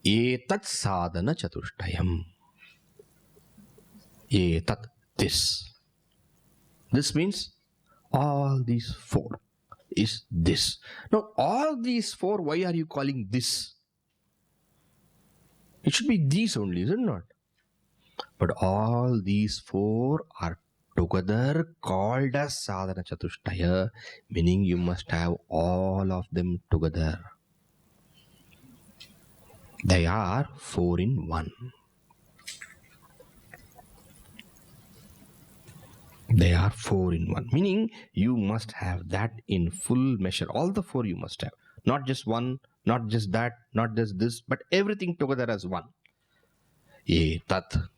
A: Etat sadhana chatushtayam. Etat, this. This means all these 4 is this. Now, all these 4, why are you calling this? It should be these only, is it not? But all these 4 are together called as sadhana chatushtaya, meaning you must have all of them together. They are 4 in 1. They are 4 in 1. Meaning you must have that in full measure. All the 4 you must have. Not just one, not just that, not just this, but everything together as one. Etat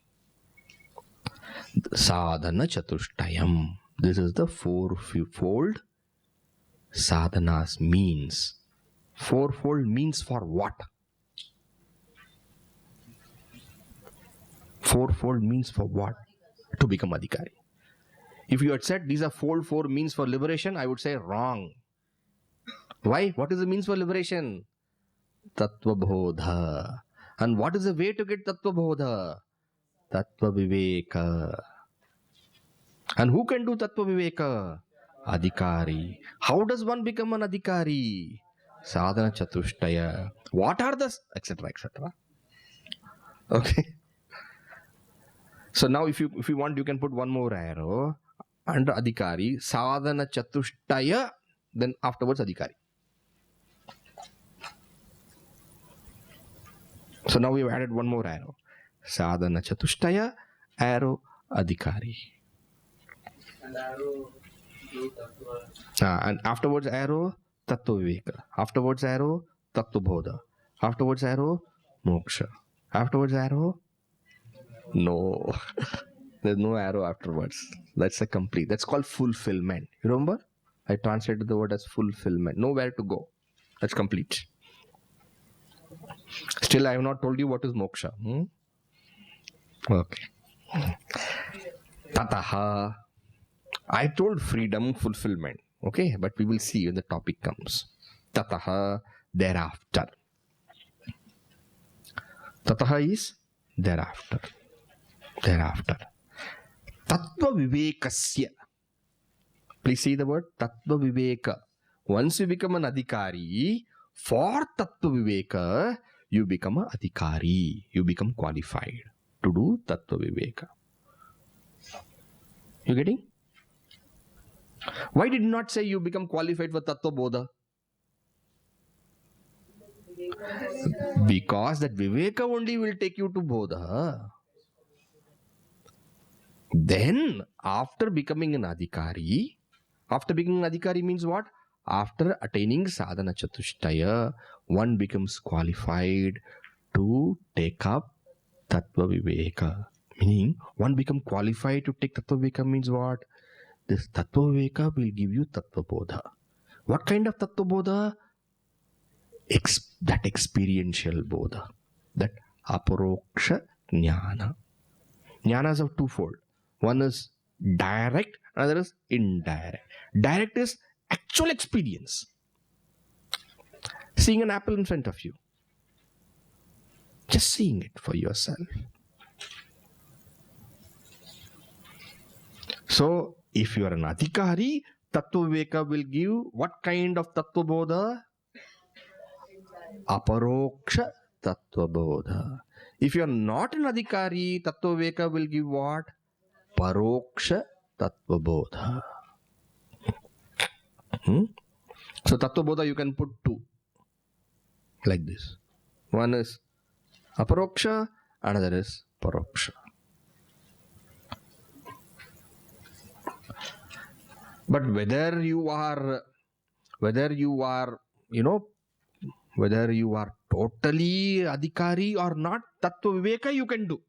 A: sadhana chatushtayam. This is the fourfold sadhanas means. Fourfold means for what? Fourfold means for what? To become Adhikari. If you had said these are four means for liberation, I would say wrong. Why? What is the means for liberation? Tattvabodha. And what is the way to get Tattvabodha? Tattvaviveka. And who can do Tattvaviveka? Adhikari. How does one become an Adhikari? Sadhana chatushtaya. What are the... etc. etc. Okay. So now if you want, you can put one more arrow under Adhikari. Sadhana chatushtaya. Then afterwards Adhikari. So now we have added one more arrow. Sadhana chatushtaya, arrow Adhikari.
C: And arrow do tattva.
A: And afterwards arrow Tattvaviveka. Afterwards arrow Tattvabodha. Afterwards arrow Moksha. Afterwards arrow? No. There's no arrow afterwards. That's a complete. That's called fulfillment. You remember? I translated the word as fulfillment. Nowhere to go. That's complete. Still, I have not told you what is moksha. Okay. Tataha. I told freedom, fulfillment. Okay, but we will see when the topic comes. Tataha, thereafter. Tataha is thereafter. Thereafter. Tattva vivekasya. Please see the word Tattva Viveka. Once you become an Adhikari, for Tattva Viveka, you become an Adhikari. You become qualified to do Tattva Viveka. You getting? Why did not say you become qualified for Tattvabodha? Because that Viveka only will take you to Bodha. Then, after becoming an Adhikari, means what? After attaining sadhana chatushtaya, one becomes qualified to take up tattva viveka. Meaning, one becomes qualified to take tattva viveka means what? This tattva viveka will give you tattvabodha. What kind of tattvabodha? That experiential bodha. That aparoksha jnana. Jnana is of twofold. One is direct, another is indirect. Direct is actual experience. Seeing an apple in front of you. Just Just seeing it for yourself. So, if you are an Adhikari, Tattvaviveka will give what kind of Tattvabodha? Aparoksha Tattvabodha. If you are not an Adhikari, Tattvaviveka will give what? Paroksha Tattvabodha. So, Tattvabodha you can put two. Like this. One is Aparoksha, another is Paroksha. But whether you are totally Adhikari or not, Tattvaviveka you can do.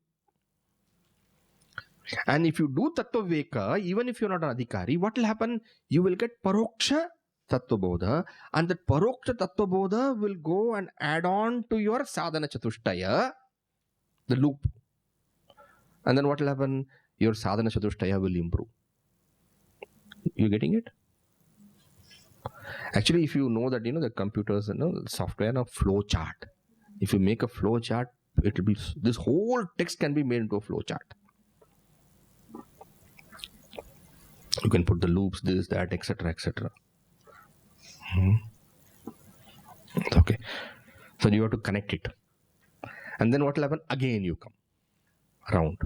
A: And if you do Tattvaviveka, even if you're not an Adhikari, what will happen? You will get Paroksha Tattvabodha, and that Paroksha Tattvabodha will go and add on to your Sadhana Chatushtaya, the loop. And then what will happen? Your Sadhana Chatushtaya will improve. You getting it? Actually, if you know that, the computers, software, flowchart. If you make a flowchart, it will be, this whole text can be made into a flowchart. You can put the loops, this, that, etc., etc. Okay. So you have to connect it. And then what will happen? Again you come around.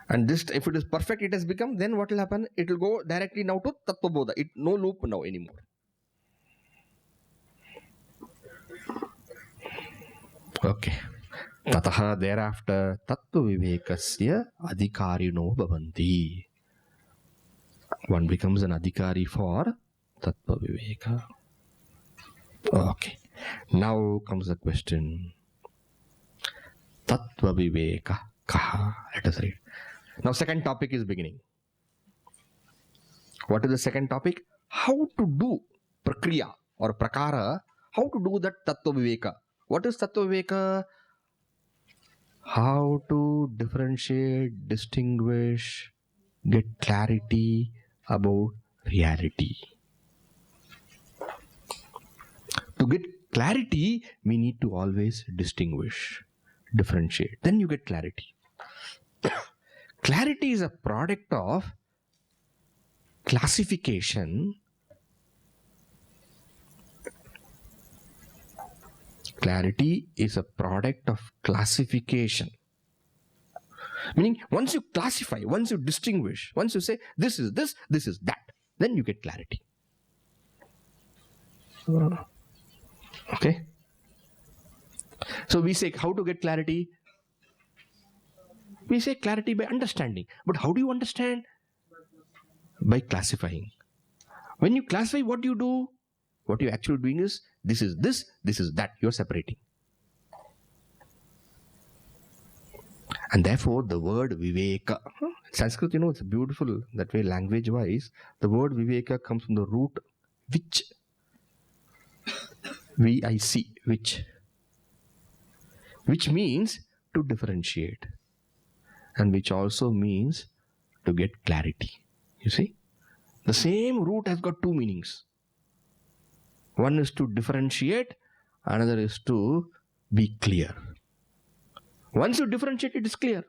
A: And this, if it is perfect, it has become, then what will happen? It will go directly now to Tattvabodha. No loop now anymore. Okay. Tataha, thereafter, Tattvavivekasya Adhikarino bhavanti. One becomes an Adhikari for Tattvaviveka. Okay. Now comes the question. Tattvaviveka kaha. Let us read. Now second topic is beginning. What is the second topic? How to do prakriya or prakara. How to do that Tattvaviveka. What is Tattvaviveka? How to differentiate, distinguish, get clarity about reality. To get clarity, we need to always distinguish, differentiate. Then you get clarity. Clarity is a product of classification. Clarity is a product of classification. Meaning, once you classify, once you distinguish, once you say, this is this, this is that, then you get clarity. Okay? So we say, how to get clarity? We say clarity by understanding. But how do you understand? By classifying. When you classify, what do you do? What you're actually doing is, this is this, this is that. You're separating. And therefore, the word Viveka, Sanskrit, it's beautiful that way, language-wise. The word Viveka comes from the root which. V-I-C, which. Which means to differentiate. And which also means to get clarity. You see? The same root has got two meanings. One is to differentiate, another is to be clear. Once you differentiate, it is clear.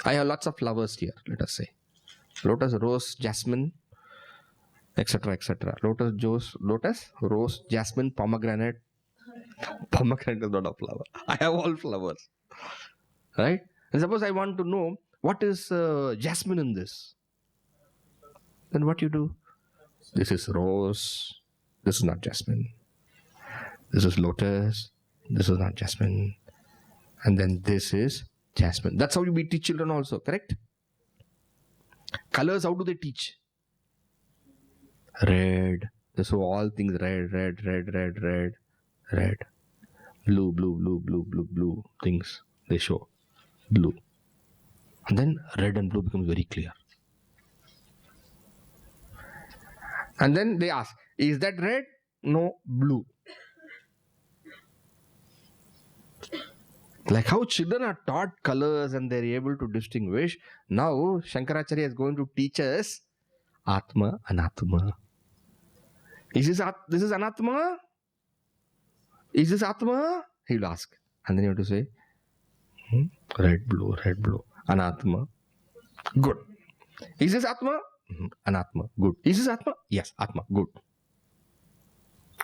A: I have lots of flowers here, let us say. Lotus, rose, jasmine, etc., etc. Lotus, rose, jasmine, pomegranate. Pomegranate is not a flower. I have all flowers. Right? And suppose I want to know what is jasmine in this. Then what you do? This is rose. This is not jasmine. This is lotus. This is not jasmine. And then this is jasmine. That's how we teach children also, correct? Colors, how do they teach? Red. So all things red, red, red, red, red, red. Blue, blue, blue, blue, blue, blue. Things they show. Blue. And then red and blue becomes very clear. And then they ask, is that red? No, blue. Like how children are taught colors and they're able to distinguish, now Shankaracharya is going to teach us Atma, Anatma. Is this Anatma? Is this Atma? He will ask. And then you have to say, red, blue, Anatma. Good. Is this Atma? Anatma. Good. Is this Atma? Yes, Atma. Good.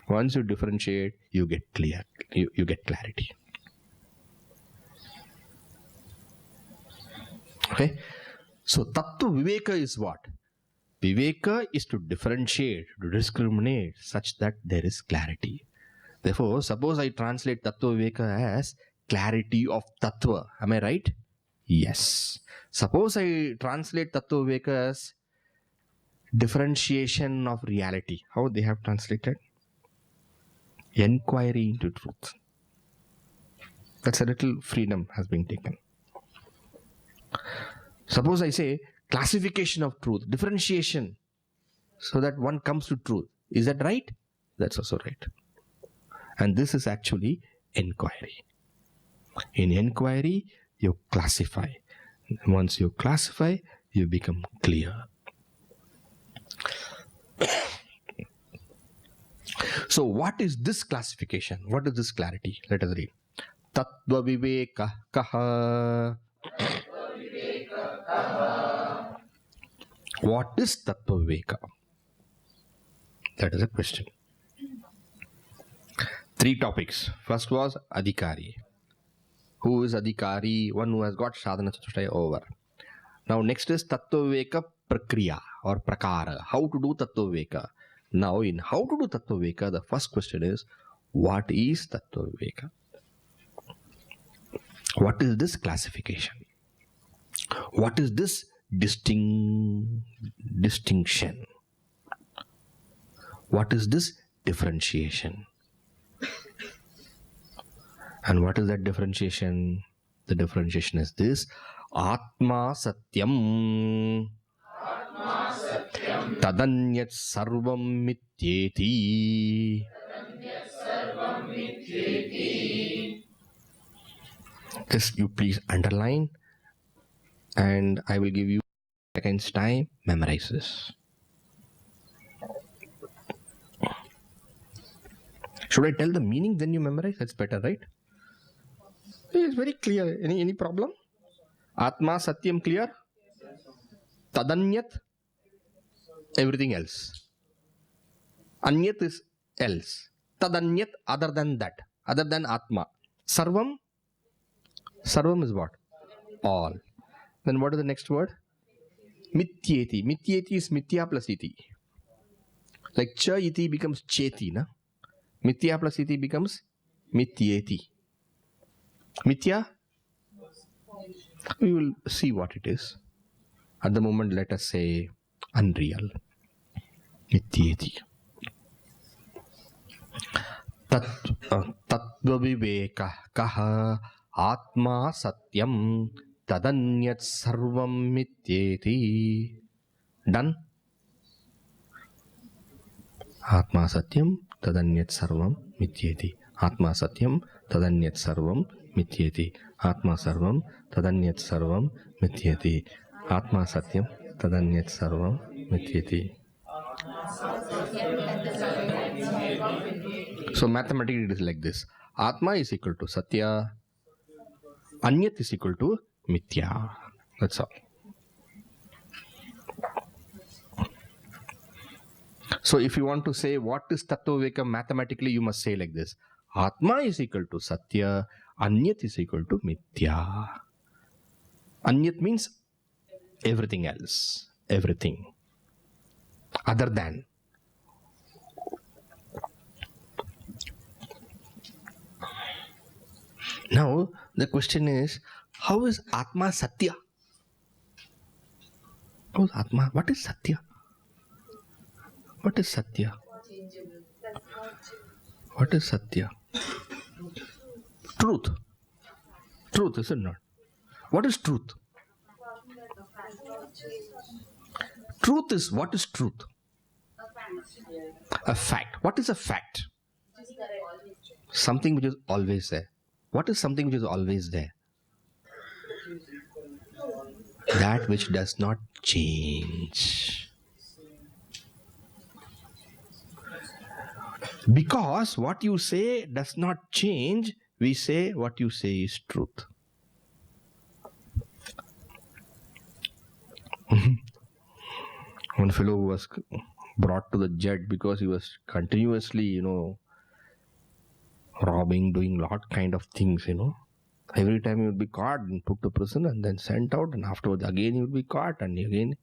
A: Once you differentiate, you get clear. You get clarity. Okay. So Tattva Viveka is what? Viveka is to differentiate, to discriminate such that there is clarity. Therefore, suppose I translate Tattva Viveka as clarity of Tattva. Am I right? Yes. Suppose I translate Tattva Viveka as differentiation of reality. How they have translated? Enquiry into truth. That's a little freedom has been taken. Suppose I say classification of truth, differentiation, so that one comes to truth. Is that right? That's also right. And this is actually enquiry. In enquiry, you classify. Once you classify, you become clear. So what is this classification? What is this clarity? Let us read. Tattvabodha kaha. What is Tattvabodha? That is a question. 3 topics. First was Adhikari. Who is Adhikari? One who has got sadhana chatushtaya over. Now next is Tattvabodha prakriya or prakara. How to do Tattvabodha? Now in how to do Tattvabodha, the first question is, what is Tattvabodha? What is this classification? What is this distinction? What is this differentiation? And what is that differentiation? The differentiation is this: Atma Satyam Tadanyat Sarvam Mityeti. This you please underline, and I will give you seconds time. Memorize this. Should I tell the meaning then you memorize? That's better, right? It's very clear. Any problem? Atma Satyam clear? Tadanyat, everything else. Anyat is else. Tadanyat, other than that, other than Atma. Sarvam, Sarvam is what? All. Then what is the next word? Mityeti. Mityeti is Mithya plus iti. Like cha iti becomes cheti, na? Mithya plus iti becomes Mityeti. Mithya? We will see what it is. At the moment, let us say unreal. Mityeti. Tattvabodha kaha Atma Satyam Tadanyat Sarvam Mityeti. Done? Atma Satyam Tadanyat Sarvam Mityeti. Atma Satyam Tadanyat Sarvam Mityeti. Atma Sarvam Tadanyat Sarvam Mityeti. Atma Satyam Tadanyat Sarvam Mityeti. So mathematically it is like this. Atma is equal to Satya. Anyat is equal to Mithya. That's all. So if you want to say what is Tattvabodha mathematically, you must say like this. Atma is equal to Satya. Anyat is equal to Mithya. Anyat means everything else. Everything. Other than. Now the question is, how is Atma Satya? How is Atma? What is Satya? What is Satya? What is Satya? Truth. Truth, is it not? What is truth? Truth is, what is truth? A fact. What is a fact? Something which is always there. What is something which is always there? That which does not change. Because what you say does not change, We say what you say is truth. One fellow was brought to the judge because he was continuously, robbing, doing lot kind of things, Every time he would be caught and put to prison and then sent out, and afterwards again he would be caught and again.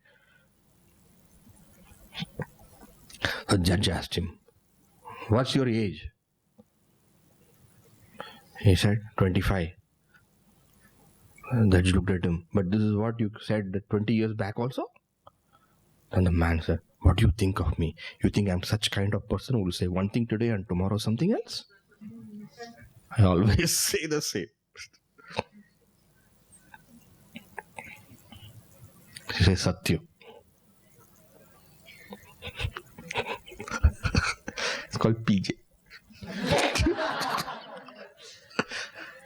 A: The judge asked him, "What's your age?" He said, 25. And the judge looked at him, "But this is what you said 20 years back also?" And the man said, "What do you think of me? You think I'm such kind of person who will say one thing today and tomorrow something else? I always say the same." He says, "Satya." It's called PJ.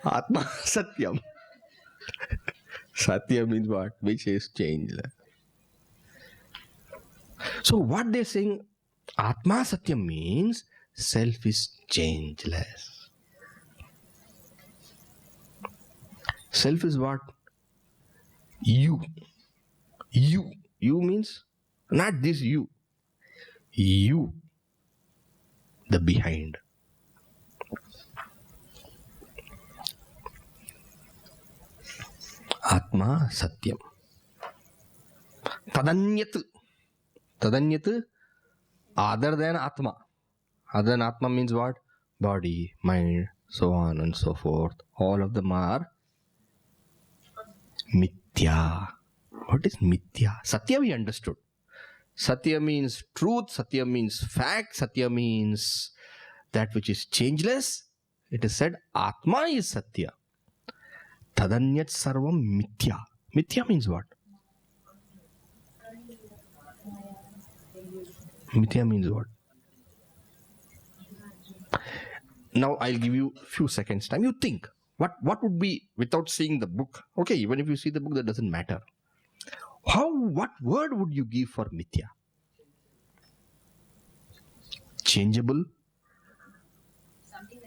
A: Atma Satyam. Satya means what? Which is changeless. So what they're saying, Atma Satyam means self is changeless. Self is what? You. You means not this you. You. The behind. Atma Satyam. Tadanyat. Tadanyat, other than Atma. Other than Atma means what? Body, mind, so on and so forth. All of them are Mithya. What is Mithya? Satya we understood. Satya means truth. Satya means fact. Satya means that which is changeless. It is said Atma is Satya. Tadanyat sarvam Mithya. Mithya means what? Mithya means what? Now I'll give you a few seconds time. You think. What would be, without seeing the book? Okay, even if you see the book, that doesn't matter. What word would you give for Mithya? Changeable.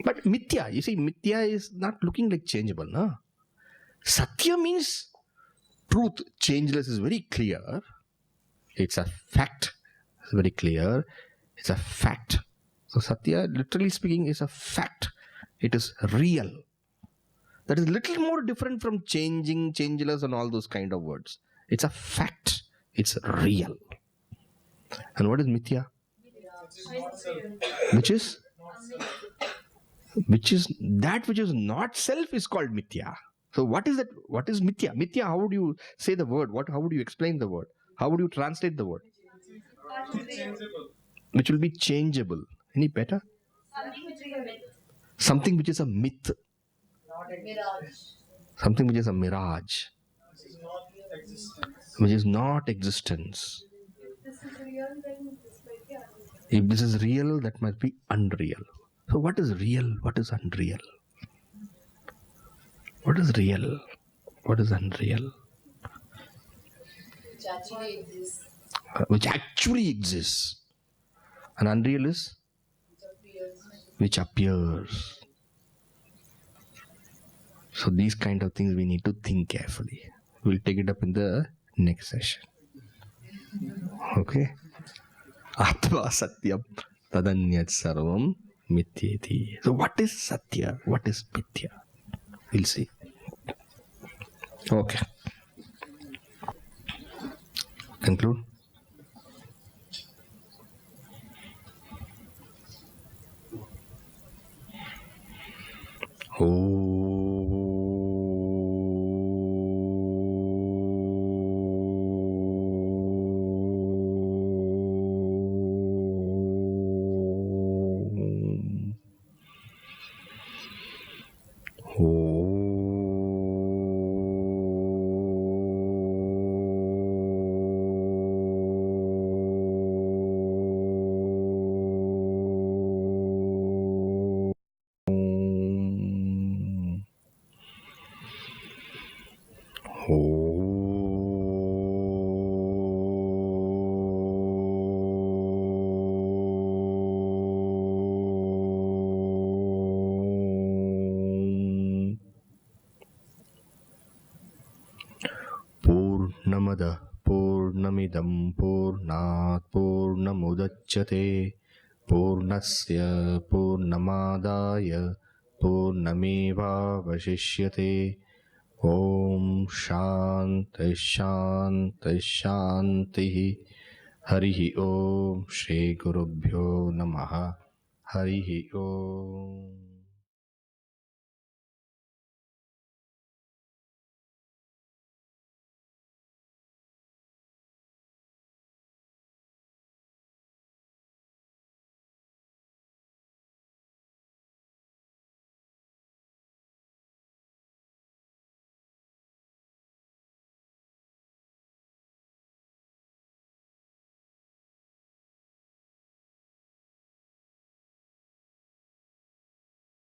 A: But Mithya, you see, Mithya is not looking like changeable. No? Satya means truth. Changeless is very clear. It's a fact. It's very clear. It's a fact. So Satya, literally speaking, is a fact. It is real. That is little more different from changing, changeless and all those kind of words. It's a fact. It's real. And what is Mithya? Which is that which is not self is called Mithya. So what is that? What is Mithya? Mithya, how would you say the word? How would you explain the word? How would you translate the word? Which will be changeable. Any better? Something which is a myth. Something which is a mirage. Which is not existence. If this is real, that must be unreal. So what is real? What is unreal? What is real? What is unreal?
B: Which actually exists.
A: Which actually exists. And unreal is? Which appears. So these kind of things we need to think carefully. We'll take it up in the next session. Okay? Atma Satyam Tadanyat Sarvam Mithyeti. So what is Satya? What is Mithya? We'll see. Okay. Conclude. पूर्णमदः पूर्णमिदं पूर्णात् पूर्णमुदच्यते पूर्णस्य पूर्णमादाय पूर्णमेवावशिष्यते ॐ शान्ति शान्ति शान्तिः हरिः ॐ श्री गुरुभ्यो नमः हरिः ॐ